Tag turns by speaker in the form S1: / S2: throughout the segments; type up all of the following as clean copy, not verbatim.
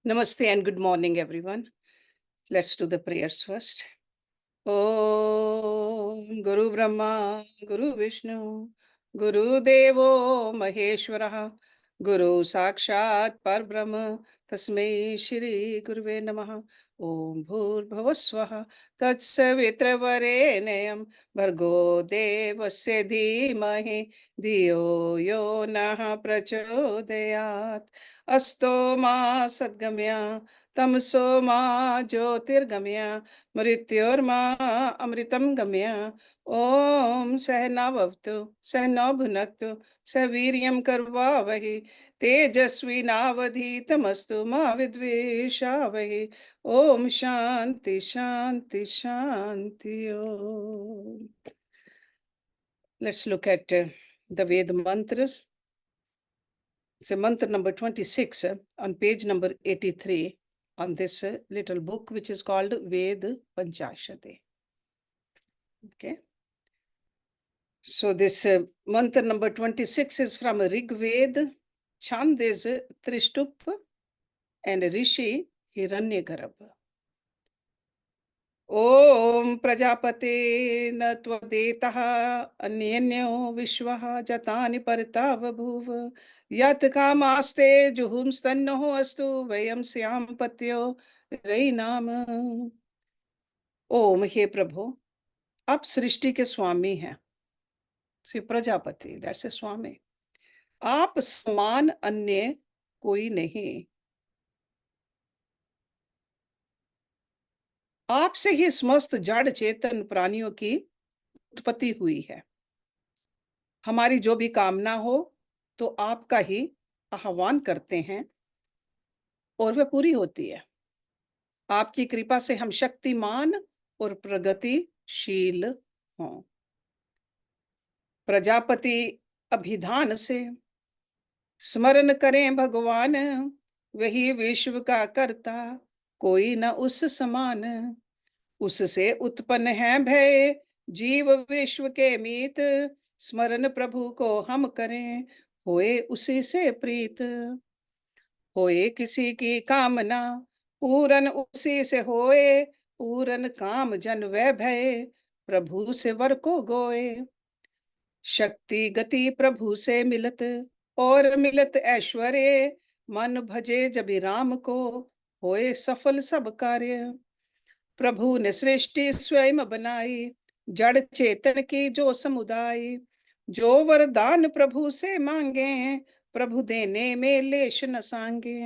S1: Namaste and good morning, everyone. Let's do the prayers first. Om Guru Brahma, Guru Vishnu, Guru Devo Maheshwara, Guru Sakshat Parbrahma, Tasmai Shri Guruve Namaha. Om Bhur Swaha, Tatsavitravare Bhargo Devasya Dhimahi, Dhiyo Yo Naha Prachodayat, Asto Ma Sadgamya, Tamso Ma Jyotirgamya, मृत्योर्मा अमृतं गम्य। ओम सहनाववतु सहनौ भुनक्तु सह वीर्यं कर्वावहि तेजस्विनावधीतमस्तु मा विद्विषावहि। ओम शांति शांति Shanti Om. Let's look at the Ved mantras. It's a mantra number 26 on page number 83 on this little book which is called Ved Panchashate. Okay. So this mantra number 26 is from Rig Ved, Chand is Trishtup, and Rishi Hiranyagarbha. Om Prajapate na tvadetaha anyenyo vishwaha jatani paritav bhuv yat kamaste juhum stanno astu vayam syam patyo रई ओम हे प्रभु, आप सृष्टि के स्वामी हैं। Shri Prajapati, that's a स्वामी। आप समान अन्य कोई नहीं। आपसे ही समस्त जड़ चेतन प्राणियों की उत्पत्ति हुई है। हमारी जो भी कामना हो तो आपका ही आह्वान करते हैं और वह पूरी होती है। आपकी कृपा से हम शक्तिमान और प्रगतिशील हों। प्रजापति अभिधान से स्मरण करें भगवान, वही विश्व का कर्ता, कोई न उस समान। उससे उत्पन्न है भय जीव विश्व के मीत, स्मरण प्रभु को हम करें होए उसी से प्रीत। होए किसी की कामना पूरन उसी से होए, पूरन काम जन वै भय प्रभु से वर को गोए। शक्ति गति प्रभु से मिलत और मिलत ऐश्वर्य, मन भजे जब राम को होए सफल सब कार्य। प्रभु ने सृष्टि स्वयं बनाई, जड़ चेतन की जो समुदाय। जो वरदान प्रभु से मांगे, प्रभु देने में लेश न सांगे।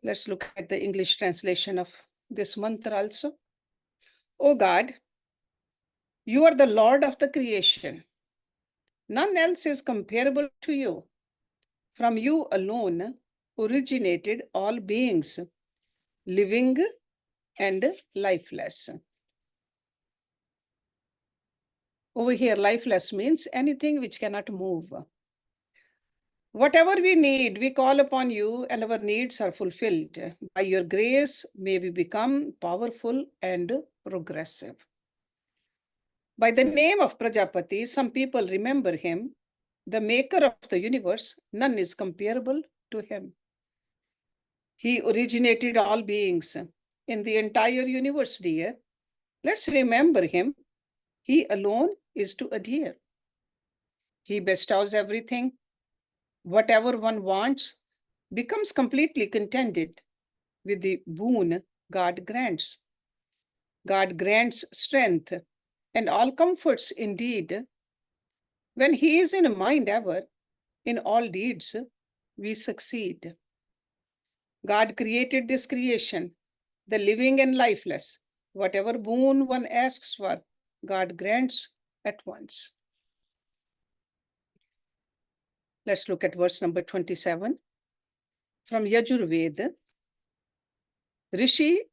S1: Let's look at the English translation of this mantra also. O God, you are the Lord of the creation. None else is comparable to you. From you alone originated all beings, living and lifeless. Over here, lifeless means anything which cannot move. Whatever we need, we call upon you and our needs are fulfilled. By your grace, may we become powerful and progressive. By the name of Prajapati, some people remember him, the maker of the universe. None is comparable to him. He originated all beings in the entire universe, dear. Let's remember him. He alone is to adhere. He bestows everything. Whatever one wants becomes completely contented with the boon God grants. God grants strength and all comforts indeed. When he is in mind ever, in all deeds we succeed. God created this creation, the living and lifeless. Whatever boon one asks for, God grants at once. Let's look at verse number 27 from Yajurveda. Rishi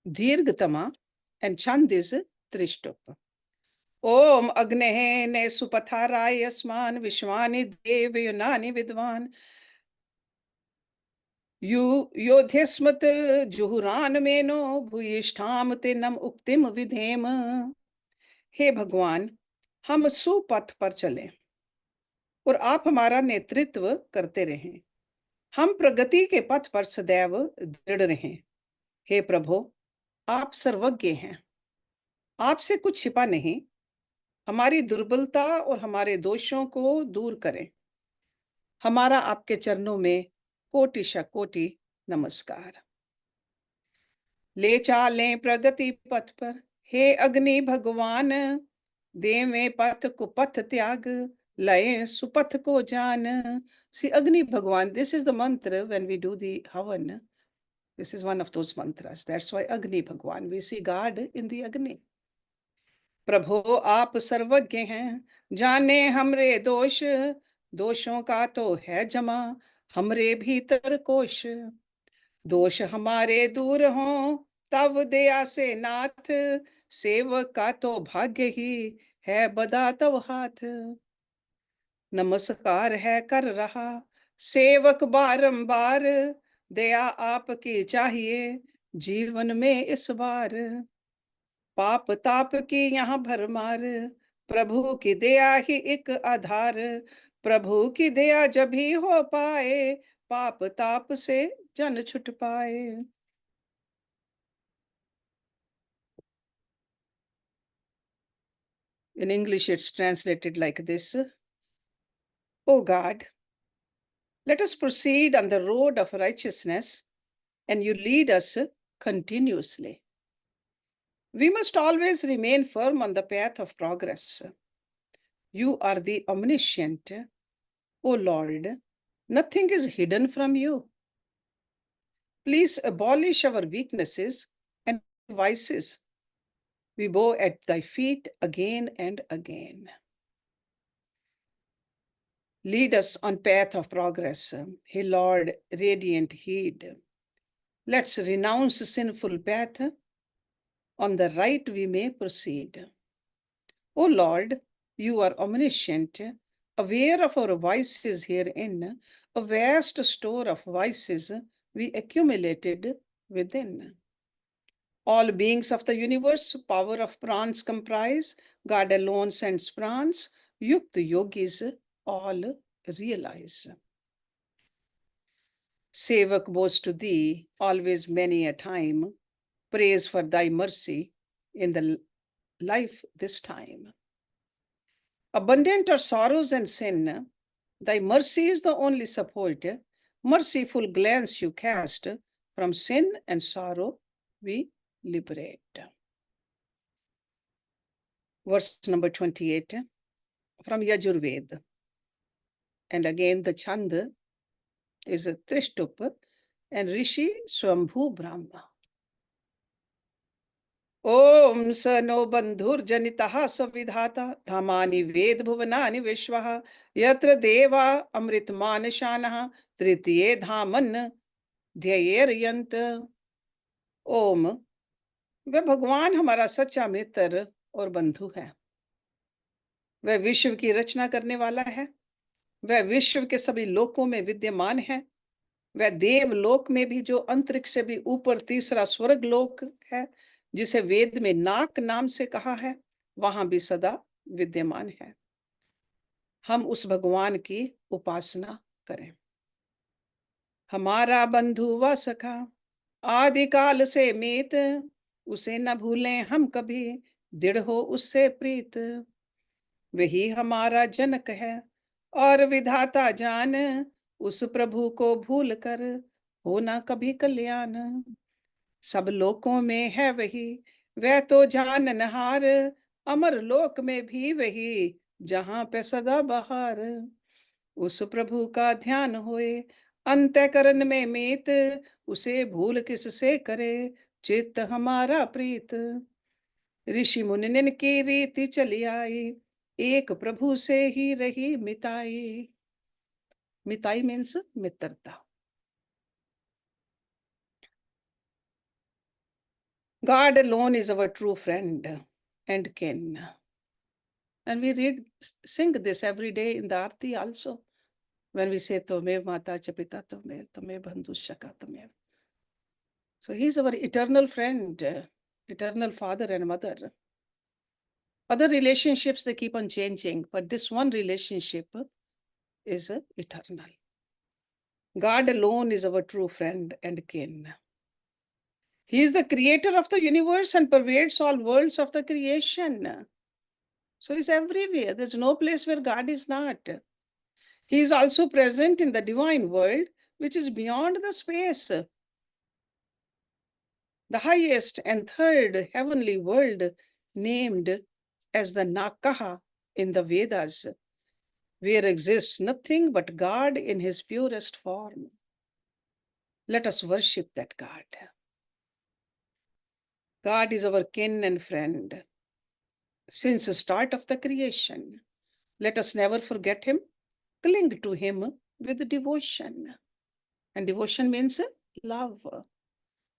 S1: Dirgtama and Chand is Trishtup. Om Agnehe ne supatharay asman vishwani dev yunani vidwan योधेस्मत जुहुरान मेनो भूयिष्ठाम ते नम उक्तिम विधेम। हे भगवान, हम सुपथ पर चलें और आप हमारा नेतृत्व करते रहें। हम प्रगति के पथ पर सदैव दृढ़ रहें। हे प्रभु, आप सर्वज्ञ हैं, आपसे कुछ छिपा नहीं। हमारी दुर्बलता और हमारे दोषों को दूर करें। हमारा आपके चरणों में कोटि कोटि नमस्कार। ले चालें प्रगति पथ पर, हे अग्नि भगवान, देवें पथ को पथ त्याग, लयें सुपथ को जान। See, Agni Bhagwan, this is the mantra when we do the Havan. This is one of those mantras. That's why Agni Bhagwan, we see God in the Agni. प्रभो आप सर्वज्ञ हैं, जाने हमरे दोष, दोषों का तो है जमा हमरे भीतर कोश। दोष हमारे दूर हों तब दया से नाथ, सेवक का तो भाग्य ही है बदा तब हाथ। नमस्कार है कर रहा सेवक बारंबार, दया आपकी चाहिए जीवन में इस बार। पाप ताप की यहाँ भरमार, प्रभु की दया ही एक आधार। प्रभु की दया जब ही हो पाए, पाप ताप से जन छुट पाए। In English, it's translated like this. O God, let us proceed on the road of righteousness, and you lead us continuously. We must always remain firm on the path of progress. You are the omniscient, O Lord. Nothing is hidden from you. Please abolish our weaknesses and vices. We bow at thy feet again and again. Lead us on path of progress. Hey Lord, radiant heed. Let's renounce sinful path. On the right we may proceed. O Lord, you are omniscient, aware of our vices herein, a vast store of vices we accumulated within. All beings of the universe, power of prans comprise, God alone sends prans, yukta yogis all realize. Sevak bows to thee, always many a time, praise for thy mercy in the life this time. Abundant are sorrows and sin, thy mercy is the only support. Merciful glance you cast, from sin and sorrow we liberate. Verse number 28 from Yajurved. And again the Chand is a Trishtup and Rishi Swambhu Brahma. Om स no बंधुर्जनितः सविधाता धामानि वेद भुवनानि विश्वः यत्र देवा अमृतमानशानः तृतीये धामन ध्येयर्यन्त। ओम, वह भगवान हमारा सच्चा मित्र और बंधु है। वह विश्व की रचना करने वाला है। वह विश्व के सभी लोकों में विद्यमान है। वह देवलोक में भी, जो अंतरिक्ष से भी ऊपर तीसरा स्वर्ग लोक है, जिसे वेद में नाक नाम से कहा है, वहां भी सदा विद्यमान है। हम उस भगवान की उपासना करें। हमारा बंधु व सखा आदिकाल से मीत, उसे न भूलें हम कभी, दृढ़ हो उससे प्रीत। वही हमारा जनक है और विधाता जान, उस प्रभु को भूल कर हो ना कभी कल्याण। सब लोकों में है वही, वह तो जाननहार, अमर लोक में भी वही, जहां पे सदा बहार। उस प्रभु का ध्यान होए अंतःकरण में मीत, उसे भूल किससे करे चित्त हमारा प्रीत। ऋषि मुनिन की रीति चली आई, एक प्रभु से ही रही मिताई। मिताई मीन्स मित्रता। God alone is our true friend and kin. And we sing this every day in the Aarti also. When we say Tomev Mata Chapita Tomev, Tomev Bandhu Shaka Tomev. So he's our eternal friend, eternal father and mother. Other relationships, they keep on changing, but this one relationship is eternal. God alone is our true friend and kin. He is the creator of the universe and pervades all worlds of the creation. So he's everywhere. There's no place where God is not. He is also present in the divine world, which is beyond the space. The highest and third heavenly world, named as the Nakaha in the Vedas, where exists nothing but God in his purest form. Let us worship that God. God is our kin and friend. Since the start of the creation, let us never forget him, cling to him with devotion. And devotion means love.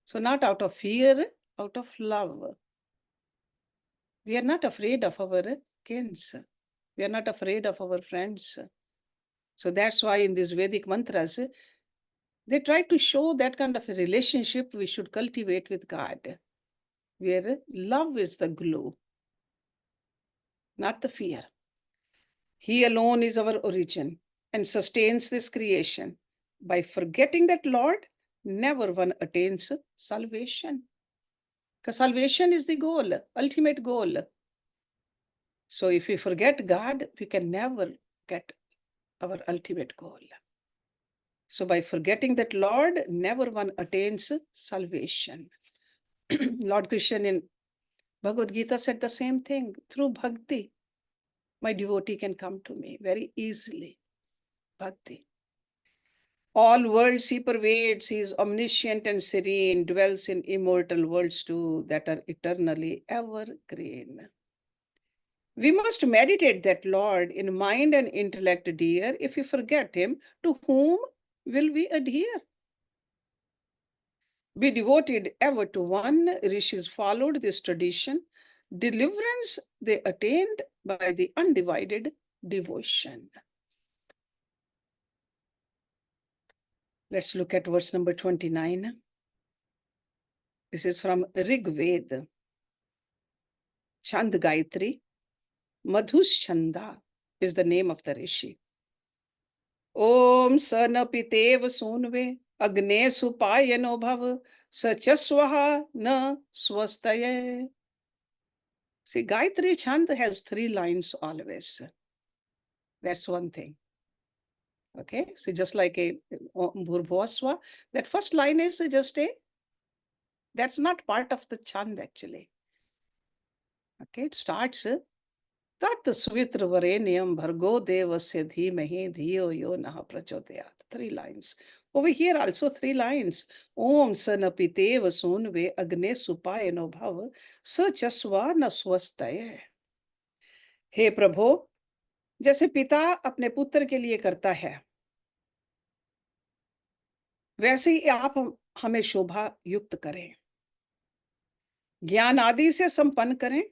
S1: So not out of fear, out of love. We are not afraid of our kins. We are not afraid of our friends. So that's why in these Vedic mantras, they try to show that kind of a relationship we should cultivate with God, where love is the glue, not the fear. He alone is our origin and sustains this creation. By forgetting that Lord, never one attains salvation. Because salvation is the goal, ultimate goal. So if we forget God, we can never get our ultimate goal. So by forgetting that Lord, never one attains salvation. Lord Krishna in Bhagavad Gita said the same thing. Through bhakti, my devotee can come to me very easily. Bhakti. All worlds he pervades, he is omniscient and serene, dwells in immortal worlds too that are eternally evergreen. We must meditate that Lord in mind and intellect dear. If we forget him, to whom will we adhere? Be devoted ever to one. Rishis followed this tradition. Deliverance they attained by the undivided devotion. Let's look at verse number 29. This is from Rig Veda. Chand Gayatri. Madhuschanda is the name of the Rishi. Om Sanapitev Sunve Agne Supayano Bhav Sachaswaha Na Swastaye. See, Gayatri Chand has 3 lines always. That's one thing. Okay, so just like a Bhurbhaswa, that first line is just that's not part of the Chand actually. Okay, it starts Tat Svitra Varenyam Bhargo Devasya Dhimahi Dhiyo Yo Naha Prachodayat. 3 lines. Over here also 3 lines. Om Sanapitev Sunve Agne Supayano Bhav Sachaswa Na Swastaye. हे प्रभो, जैसे पिता अपने पुत्र के लिए करता है, वैसे ही आप हमें शोभा युक्त करें, ज्ञान आदि से संपन्न करें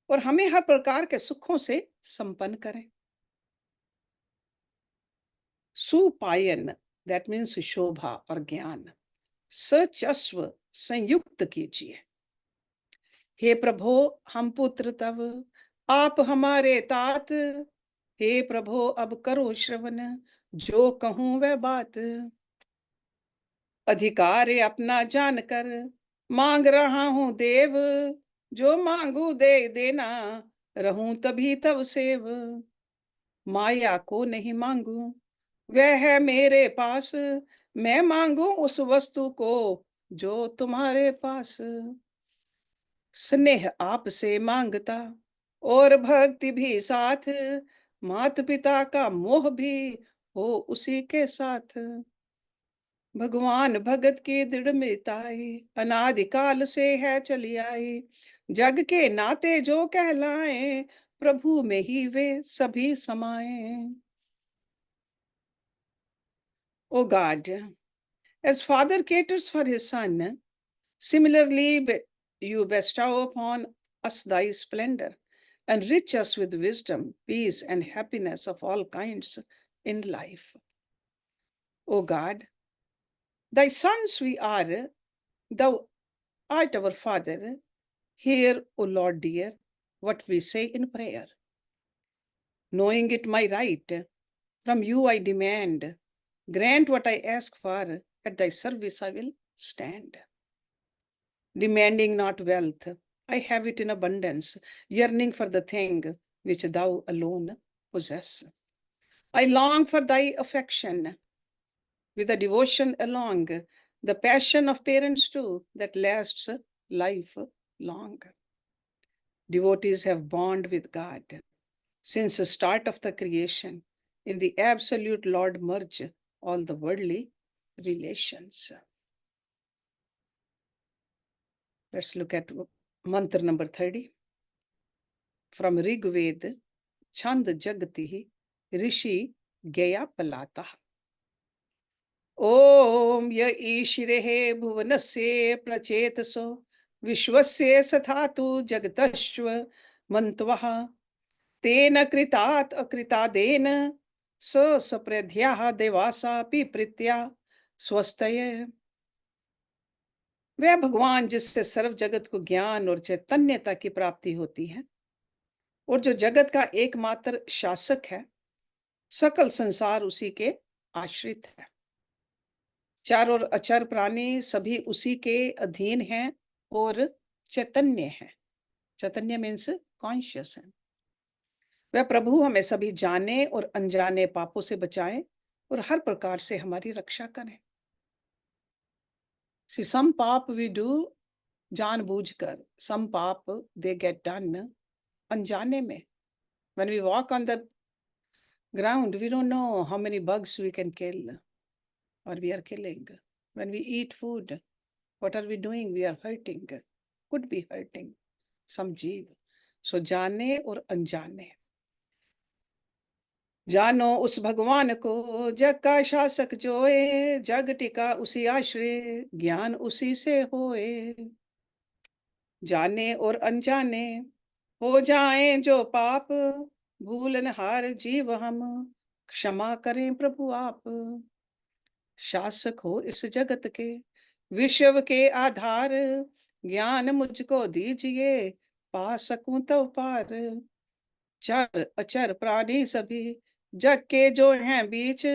S1: और हमें हर प्रकार के सुखों से संपन्न करें. सुपायन, दैट मीन्स शोभा और ज्ञान. सचस्व, संयुक्त कीजिए. हे प्रभो, हम पुत्र तव, आप हमारे तात. हे प्रभो, अब करो श्रवण, जो कहूं वह बात. अधिकार अपना जानकर मांग रहा हूं देव, जो मांगू दे देना, रहूं तभी तब सेव. माया को नहीं मांगू, वह है मेरे पास, मैं मांगू उस वस्तु को जो तुम्हारे पास. स्नेह आपसे मांगता और भक्ति भी साथ, माता पिता का मोह भी हो उसी के साथ. भगवान भगत की दृढ़ मिताई, अनादिकाल से है चली आई. जग के नाते जो कहलाए, प्रभु में ही वे सभी समाए. O God, as Father caters for his Son, similarly you bestow upon us thy splendor, enrich us with wisdom, peace, and happiness of all kinds in life. O God, thy sons we are, thou art our Father. Hear, O Lord dear, what we say in prayer. Knowing it my right, from you I demand, Grant what I ask for, at thy service I will stand. Demanding not wealth, I have it in abundance, yearning for the thing which thou alone possess. I long for thy affection, with a devotion along, the passion of parents too, that lasts life long. Devotees have bond with God. Since the start of the creation, in the absolute Lord merge all the worldly relations. Let's look at mantra number 30. From Rig Ved, Chand Jagati, Rishi Gaya Palata. Om ya Ishire Bhuvanasya Prachetso Vishwasya Sathatu Jagatashva Mantvaha Tena Kritat Akritadena Sa Sapradhyaha Devasa Pipritya Swastaya. वह भगवान जिससे सर्व जगत को ज्ञान और चैतन्यता की प्राप्ति होती है और जो जगत का एकमात्र शासक है, सकल संसार उसी के आश्रित है। चर और अचर प्राणी सभी उसी के अधीन हैं और चैतन्य है। चैतन्य मीन्स कॉन्शियस है। वह प्रभु हमें सभी जाने और अनजाने पापों से बचाए और हर प्रकार से हमारी रक्षा करें। See, some पाप we do जानबूझकर, some पाप they get done अनजाने में. When we walk on the ground, we don't know how many bugs we can kill or we are killing. When we eat food, what are we doing? We are hurting, could be hurting some जीव. So जाने और अनजाने. जानो उस भगवान को जग का शासक जोए, जग टिका उसी आश्रय, ज्ञान उसी से होए. जाने और अनजाने हो जाएं जो पाप, भूलनहार जीव हम, क्षमा करें प्रभु आप. शासक हो इस जगत के, विश्व के आधार, ज्ञान मुझको दीजिए, पा सकूं तो पार. चर अचर प्राणी सभी जग के जो हैं बीच,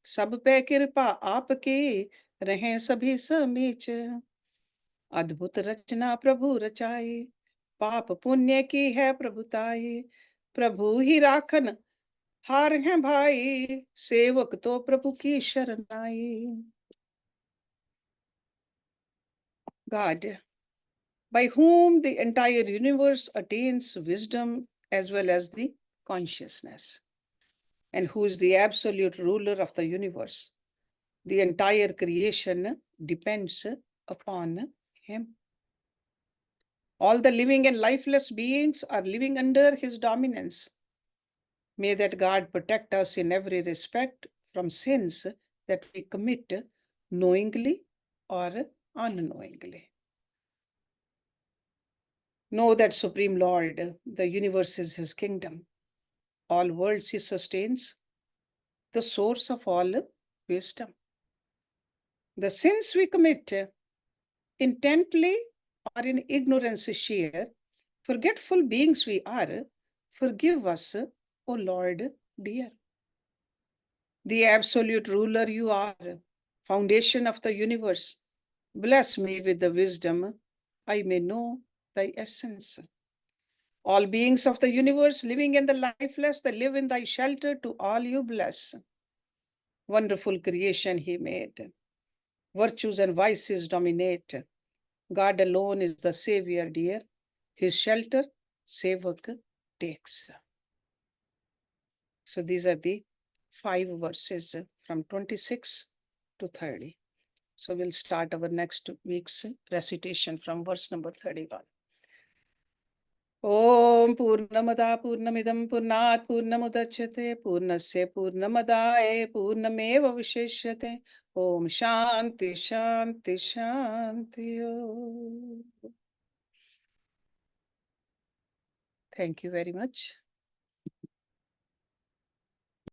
S1: सब पे कृपा आपकी, रहें सभी समीच. अद्भुत रचना प्रभु रचाई, पाप पुण्य की है प्रभुताई. प्रभु ही राखन हार हैं भाई, सेवक तो प्रभु की शरण आई. God, by whom the entire universe attains wisdom as well as the consciousness, and who is the absolute ruler of the universe. The entire creation depends upon him. All the living and lifeless beings are living under his dominance. May that God protect us in every respect from sins that we commit knowingly or unknowingly. Know that Supreme Lord, the universe is his kingdom. All worlds he sustains, the source of all wisdom. The sins we commit intently or in ignorance sheer, forgetful beings we are, forgive us, O Lord dear. The absolute ruler you are, foundation of the universe, bless me with the wisdom I may know thy essence. All beings of the universe, living and the lifeless, they live in thy shelter, to all you bless. Wonderful creation he made. Virtues and vices dominate. God alone is the Savior dear. His shelter, Sevak takes. So these are the 5 verses from 26 to 30. So we'll start our next week's recitation from verse number 31. Om Purnamada Purnamidam Purnat Purnamudachyate Purnasya Purnamadaye Purnameva Visheshyate. Om Shanti Shanti Shanti Om. Thank you very much.